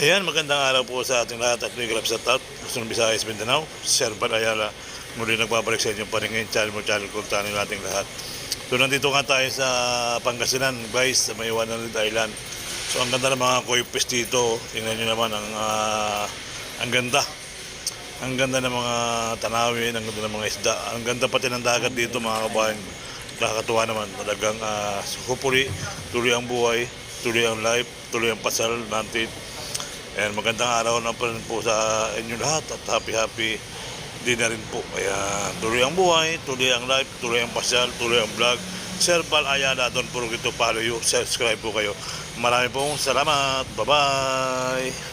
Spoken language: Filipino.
Ayan, magandang araw po sa ating lahat at may grab sa tout. Gusto ng Visayas, Mindanao. Sir Bal Ayala, muli nagbabalik sa inyong paningin. Channel mo, channel ko, channel nating lahat. So, nandito nga tayo sa Pangasinan, guys, sa may Wanalid Island. So, ang ganda ng mga koi fish dito. Tingnan nyo naman, ang ganda. Ang ganda ng mga tanawin, ang ganda ng mga isda. Ang ganda pati ng dagat dito, mga kabayan. Nakakatuwa naman. Talagang hopefully, tuloy ang buhay, tuloy ang life, tuloy ang pasal natin. And magandang araw na po sa inyo lahat at happy din na rin po. Ayan, tuloy ang buhay, tuloy ang life, tuloy ang pasyal, tuloy ang vlog. Sir Bal Ayala, don't forget to follow you, subscribe po kayo. Marami pong salamat. Bye-bye!